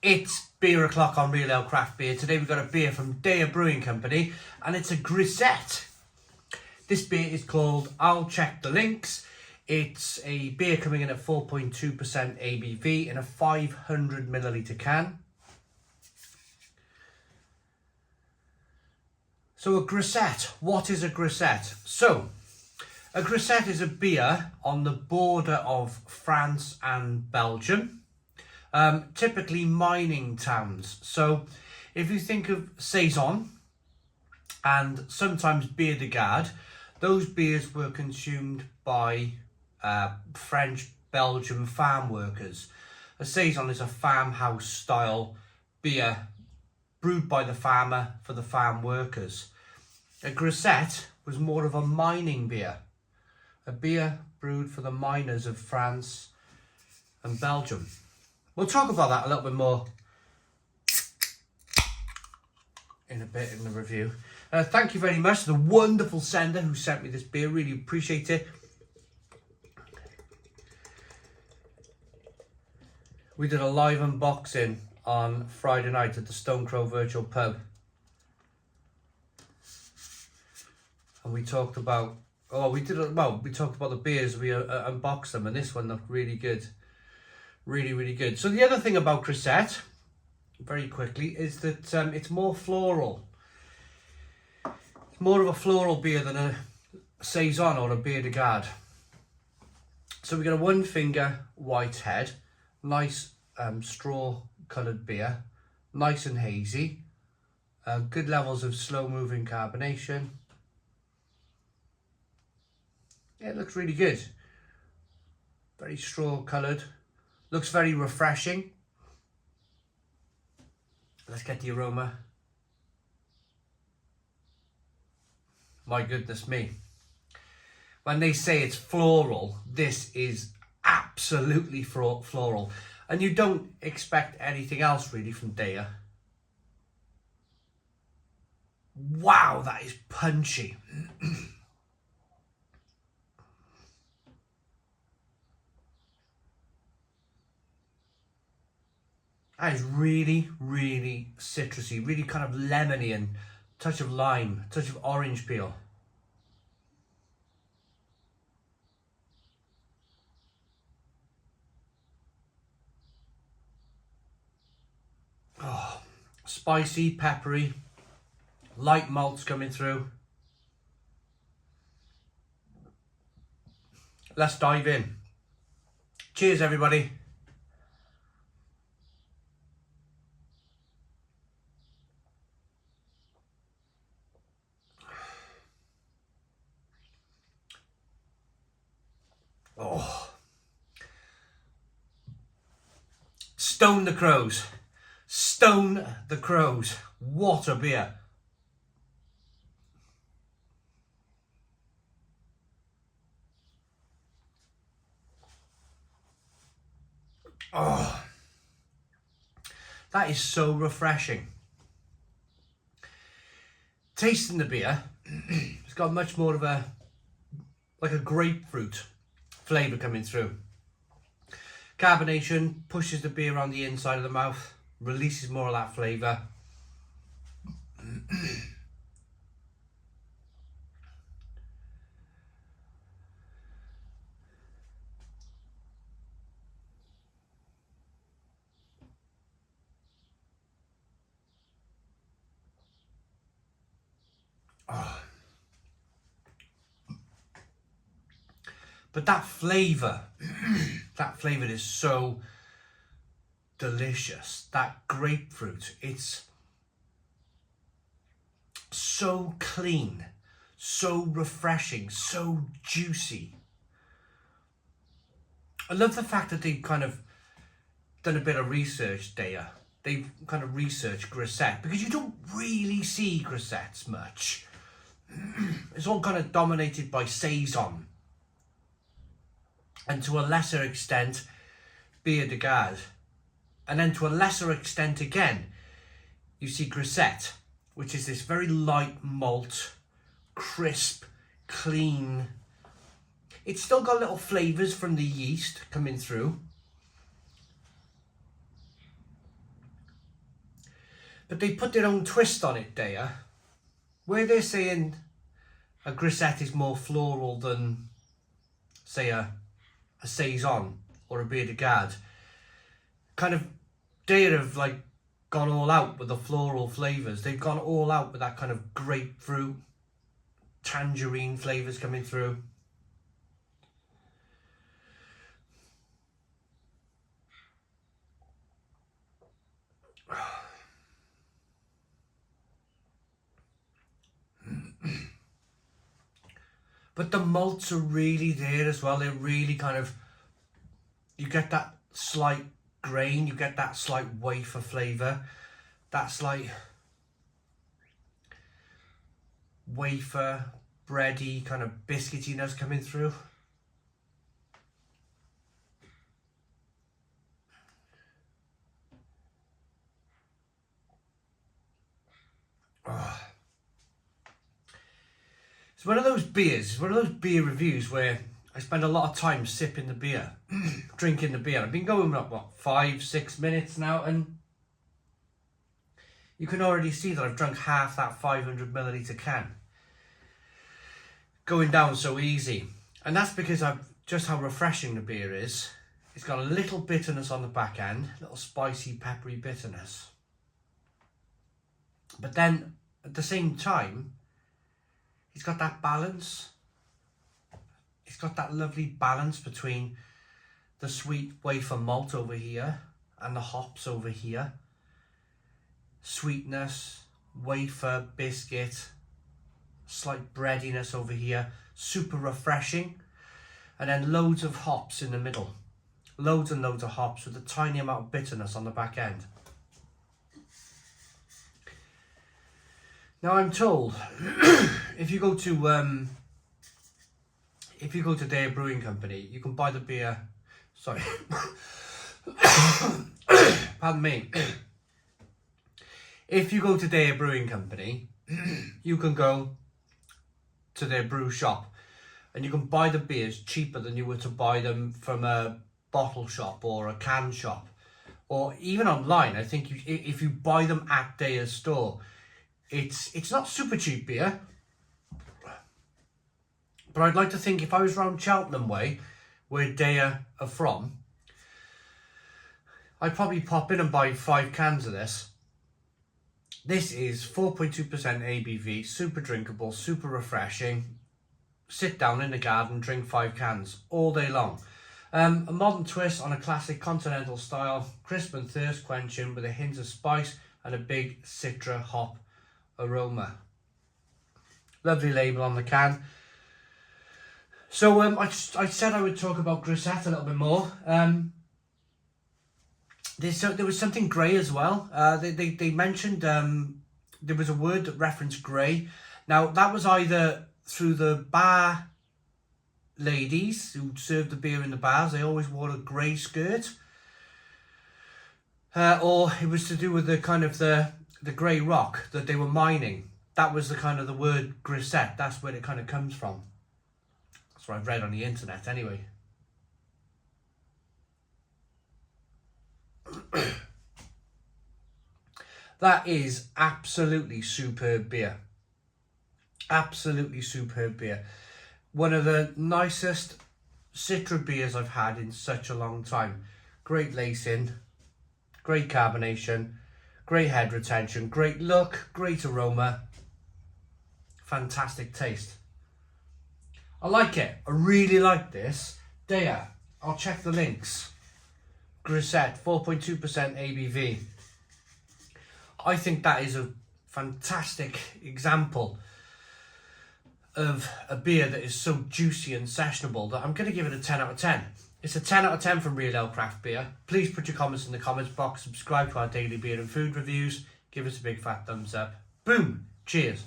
It's beer o'clock on Real Ale Craft Beer. Today we've got a beer from Deya Brewing Company and it's a Grisette. This beer is called I'll Check the Links. It's a beer coming in at 4.2% ABV in a 500 milliliter can. So a Grisette, what is a Grisette? So, a Grisette is a beer on the border of France and Belgium. Typically mining towns. So if you think of Saison and sometimes Bière de Garde, those beers were consumed by French, Belgian farm workers. A Saison is a farmhouse style beer brewed by the farmer for the farm workers. A Grisette was more of a mining beer. A beer brewed for the miners of France and Belgium. We'll talk about that a little bit more in a bit in the review. Thank you very much to the wonderful sender who sent me this beer. Really appreciate it. We did a live unboxing on Friday night at the Stone Crow Virtual Pub. And we talked about, we talked about the beers, we unboxed them, and this one looked really good. Really good. So the other thing about Grisette, very quickly, is that it's more floral. It's more of a floral beer than a Saison or a Bière de Garde. So we got a one finger white head, nice straw coloured beer, nice and hazy, good levels of slow moving carbonation. Yeah, it looks really good. Very straw coloured. Looks very refreshing. Let's get the aroma. My goodness me. When they say it's floral, this is absolutely floral. And you don't expect anything else really from Deya. Wow, that is punchy. That is really citrusy, really kind of lemony and touch of lime, touch of orange peel. Oh, spicy, peppery, light malts coming through. Let's dive in. Cheers, everybody. Oh, stone the crows, stone the crows. What a beer. Oh, that is so refreshing. Tasting the beer, it's got much more of a grapefruit flavour coming through. Carbonation pushes the beer on the inside of the mouth, releases more of that flavour. Oh. But that flavour, that flavour is so delicious. That grapefruit, it's so clean, so refreshing, so juicy. I love the fact that they've kind of done a bit of research, Deya. They've kind of researched Grisette, because you don't really see Grisettes much. It's all kind of dominated by Saison. And to a lesser extent, Bière de Garde. And then to a lesser extent again, you see Grisette, which is this very light malt, crisp, clean. It's still got little flavours from the yeast coming through. But they put their own twist on it, Deya. Where they're saying a grisette is more floral than, say, a saison or a bière de garde. Kind of, Deya have like gone all out with the floral flavours. They've gone all out with that kind of grapefruit, tangerine flavours coming through. But the malts are really there as well. They're really kind of, you get that slight grain, you get that slight wafer flavour, that slight wafer, bready, kind of biscuitiness coming through. Oh. It's one of those beers, one of those beer reviews where I spend a lot of time sipping the beer, drinking the beer. I've been going up, what, 5-6 minutes now, and you can already see that I've drunk half that 500 milliliter can. Going down so easy. And that's because of just how refreshing the beer is. It's got a little bitterness on the back end, a little spicy, peppery bitterness. But then, at the same time, it's got that balance. It's got that lovely balance between the sweet wafer malt over here and the hops over here. Sweetness, wafer, biscuit, slight breadiness over here. Super refreshing. And then loads of hops in the middle. Loads and loads of hops with a tiny amount of bitterness on the back end. Now I'm told, if you go to Deya Brewing Company, you can buy the beer. Sorry, pardon me. If you go to Deya Brewing Company, you can go to their brew shop, and you can buy the beers cheaper than you were to buy them from a bottle shop or a can shop, or even online. I think if you buy them at Deya's store. It's not super cheap beer, but I'd like to think if I was round Cheltenham way, where Deya are from, I'd probably pop in and buy 5 cans of this. This is 4.2% ABV, super drinkable, super refreshing. Sit down in the garden, drink 5 cans all day long. A modern twist on a classic continental style, crisp and thirst quenching with a hint of spice and a big citra hop aroma. Lovely label on the can. So I said I would talk about Grisette a little bit more. There was something grey as well. They mentioned there was a word that referenced grey. Now that was either through the bar ladies who served the beer in the bars. They always wore a grey skirt. Or it was to do with the kind of the grey rock that they were mining. That was the kind of the word grisette. That's where it kind of comes from. That's what I've read on the internet anyway. That is absolutely superb beer. Absolutely superb beer. One of the nicest citra beers I've had in such a long time. Great lacing, great carbonation, great head retention, great look, great aroma, fantastic taste. I like it. I really like this. Deya, I'll check the links. Grisette, 4.2% ABV. I think that is a fantastic example of a beer that is so juicy and sessionable that I'm going to give it a 10 out of 10. It's a 10 out of 10 from Real Ale Craft Beer. Please put your comments in the comments box, subscribe to our daily beer and food reviews, give us a big fat thumbs up. Boom! Cheers!